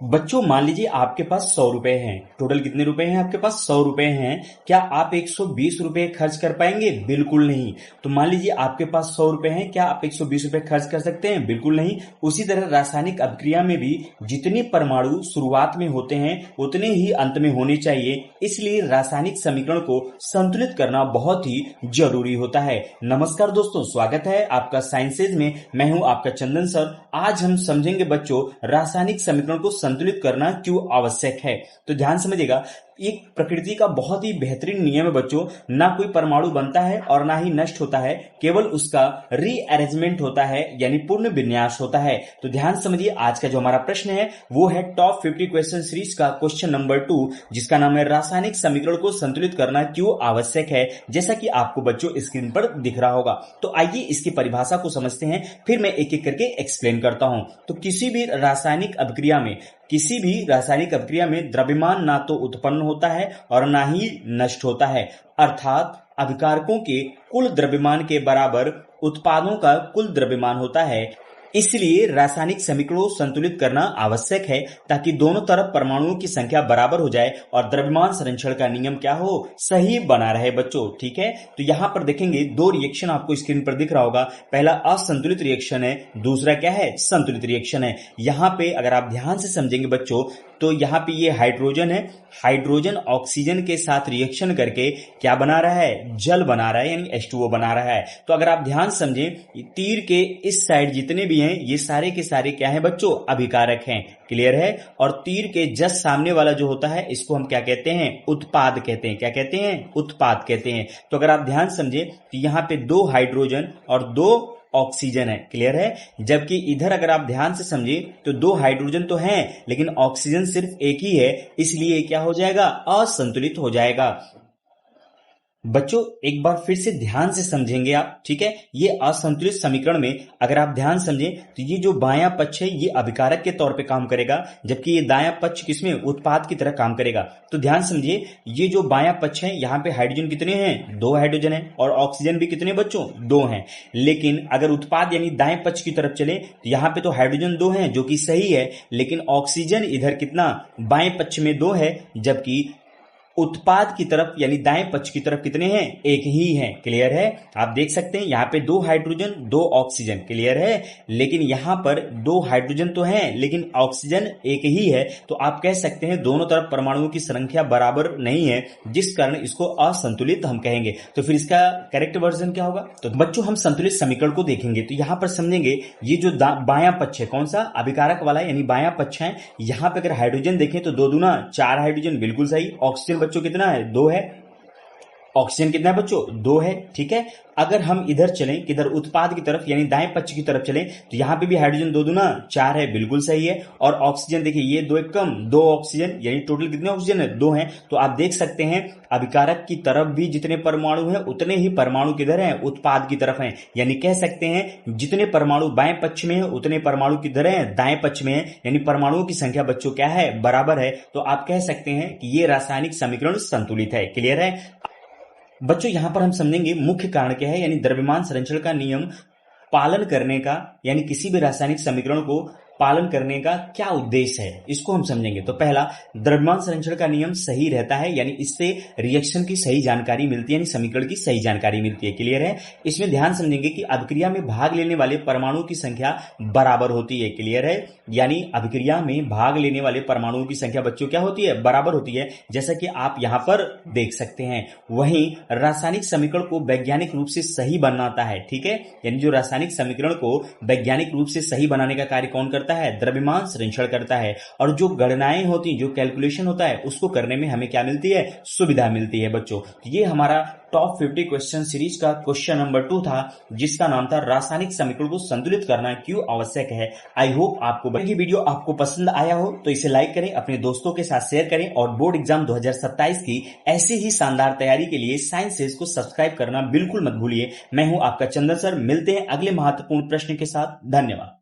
बच्चों मान लीजिए आपके पास 100 रुपए हैं। टोटल कितने रुपए हैं आपके पास? 100 रुपए हैं। क्या आप 120 रुपए खर्च कर पाएंगे? बिल्कुल नहीं। तो मान लीजिए आपके पास 100 रुपए हैं, क्या आप 120 रुपए खर्च कर सकते हैं? बिल्कुल नहीं। उसी तरह रासायनिक अभिक्रिया में भी जितने परमाणु शुरुआत में होते हैं उतने ही अंत में होने चाहिए। इसलिए रासायनिक समीकरण को संतुलित करना बहुत ही जरूरी होता है। नमस्कार दोस्तों, स्वागत है आपका साइंसेज में। मैं हूं आपका चंदन सर। आज हम समझेंगे बच्चों रासायनिक समीकरण को संतुलित करना क्यों आवश्यक है। तो ध्यान समझिएगा, एक प्रकृति का बहुत ही बेहतरीन नियम है बच्चों। ना कोई परमाणु बनता है और ना ही नष्ट होता है, केवल उसका रीअरेंजमेंट होता है यानी पूर्ण विन्यास होता है। तो ध्यान समझिए, आज का जो हमारा प्रश्न है वो है टॉप 50 क्वेश्चन सीरीज का क्वेश्चन नंबर 2, जिसका नाम है रासायनिक समीकरण को संतुलित करना क्यों आवश्यक है, जैसा कि आपको बच्चों स्क्रीन पर दिख रहा होगा। तो आइए इसकी परिभाषा को समझते हैं, फिर मैं एक एक करके एक्सप्लेन करता हूं। तो किसी भी रासायनिक अभिक्रिया में द्रव्यमान ना तो उत्पन्न होता है और ना ही नष्ट होता है, अर्थात अभिकारकों के कुल द्रव्यमान के बराबर उत्पादों का कुल द्रव्यमान होता है। इसलिए रासायनिक समीकरणों को संतुलित करना आवश्यक है ताकि दोनों तरफ परमाणुओं की संख्या बराबर हो जाए और द्रव्यमान संरक्षण का नियम क्या हो, सही बना रहे बच्चों। ठीक है, तो यहां पर देखेंगे दो रिएक्शन आपको स्क्रीन पर दिख रहा होगा। पहला असंतुलित रिएक्शन है, दूसरा क्या है? संतुलित रिएक्शन है। यहां पे अगर आप ध्यान से समझेंगे बच्चों तो यहाँ पे ये हाइड्रोजन है। हाइड्रोजन ऑक्सीजन के साथ रिएक्शन करके क्या बना रहा है? जल बना रहा है, यानी H2O बना रहा है। तो अगर आप ध्यान समझें, तीर के इस साइड जितने भी हैं ये सारे के सारे क्या हैं बच्चों? अभिकारक हैं। क्लियर है? और तीर के जस्ट सामने वाला जो होता है इसको हम क्या कहते हैं? उत्पाद कहते हैं। क्या कहते हैं? उत्पाद कहते हैं। तो अगर आप ध्यान समझें तो यहाँ पे 2 हाइड्रोजन और 2 ऑक्सीजन है। क्लियर है? जबकि इधर अगर आप ध्यान से समझे तो 2 हाइड्रोजन तो हैं लेकिन ऑक्सीजन सिर्फ एक ही है, इसलिए क्या हो जाएगा? असंतुलित हो जाएगा। बच्चों एक बार फिर से ध्यान से समझेंगे आप, ठीक है? ये असंतुलित समीकरण में अगर आप ध्यान समझें तो ये जो बायां पक्ष है ये अभिकारक के तौर पे काम करेगा, जबकि ये दायां पक्ष किसमें? उत्पाद की तरह काम करेगा। तो ध्यान समझिए, ये जो बायां पक्ष है यहाँ पे हाइड्रोजन कितने हैं? 2 हाइड्रोजन है। और ऑक्सीजन भी कितने बच्चों? 2 हैं। लेकिन अगर उत्पाद यानी दाएं पक्ष की तरफ चले तो यहाँ पे तो हाइड्रोजन 2 हैं जो कि सही है, लेकिन ऑक्सीजन इधर कितना? बाएं पक्ष में 2 है, जबकि उत्पाद की तरफ यानी दाएं पक्ष की तरफ कितने हैं? एक ही हैं। क्लियर है? आप देख सकते हैं यहाँ पे 2 हाइड्रोजन 2 ऑक्सीजन। क्लियर है? लेकिन यहाँ पर 2 हाइड्रोजन तो हैं लेकिन ऑक्सीजन एक ही है। तो आप कह सकते हैं दोनों तरफ परमाणुओं की संख्या बराबर नहीं है, जिस कारण इसको असंतुलित हम कहेंगे। तो फिर इसका करेक्ट वर्जन क्या होगा? तो बच्चों हम संतुलित समीकरण को देखेंगे तो यहाँ पर समझेंगे ये जो बायां पक्ष है, कौन सा? अभिकारक वाला यानी बायां पक्ष है। यहाँ पे अगर हाइड्रोजन देखें तो 2 दूना 4 हाइड्रोजन, बिल्कुल सही। ऑक्सीजन बच्चों कितना है? 2 है। ऑक्सीजन कितना है बच्चों? 2 है। ठीक है, अगर हम इधर चलें, किधर? उत्पाद की तरफ यानी दाएं पक्ष की तरफ चलें तो यहां पे भी हाइड्रोजन 2 दूना 4 है, बिल्कुल सही है। और ऑक्सीजन देखिए, ये 2 एक कम 2 ऑक्सीजन, यानी टोटल कितने ऑक्सीजन है? 2 हैं। तो आप देख सकते हैं अभिकारक की तरफ भी जितने परमाणु हैं उतने ही परमाणु किधर हैं? उत्पाद की तरफ हैं। यानी कह सकते हैं जितने परमाणु बाएं पक्ष में है उतने परमाणु किधर हैं? दाएं पक्ष में है। यानी परमाणुओं की संख्या बच्चों क्या है? बराबर है। तो आप कह सकते हैं कि ये रासायनिक समीकरण संतुलित है। क्लियर है? बच्चों यहां पर हम समझेंगे मुख्य कारण क्या है, यानी द्रव्यमान संरक्षण का नियम पालन करने का, यानी किसी भी रासायनिक समीकरण को पालन करने का क्या उद्देश्य है, इसको हम समझेंगे। तो पहला, द्रव्यमान संरक्षण का नियम सही रहता है, यानी इससे रिएक्शन की सही जानकारी मिलती है, यानी समीकरण की सही जानकारी मिलती है। क्लियर है? इसमें ध्यान समझेंगे कि अभिक्रिया में भाग लेने वाले परमाणुओं की संख्या बराबर होती है। क्लियर है? यानी अभिक्रिया में भाग लेने वाले परमाणुओं की संख्या बच्चों क्या होती है? बराबर होती है, जैसा कि आप यहां पर देख सकते हैं। वहीं रासायनिक समीकरण को वैज्ञानिक रूप से सही बनाता है। ठीक है, यानी जो रासायनिक समीकरण को वैज्ञानिक रूप से सही बनाने का कार्य कौन करता है? द्रव्यमान संरक्षण करता है। और जो गणनाएं होती, जो कैलकुलेशन होता है, उसको करने में हमें क्या मिलती है? सुविधा मिलती है बच्चों। ये हमारा टॉप 50 क्वेश्चन सीरीज का क्वेश्चन नंबर 2 था, जिसका नाम था रासायनिक समीकरण को संतुलित करना क्यों आवश्यक है। आई होप आपको ये वीडियो आपको पसंद आया हो, तो इसे लाइक करें, अपने दोस्तों के साथ शेयर करें और बोर्ड एग्जाम 2027 की ऐसी ही शानदार तैयारी के लिए साइंसेज को सब्सक्राइब करना बिल्कुल मत भूलिए। मैं हूं आपका चंदन सर। मिलते हैं अगले महत्वपूर्ण प्रश्न के साथ। धन्यवाद।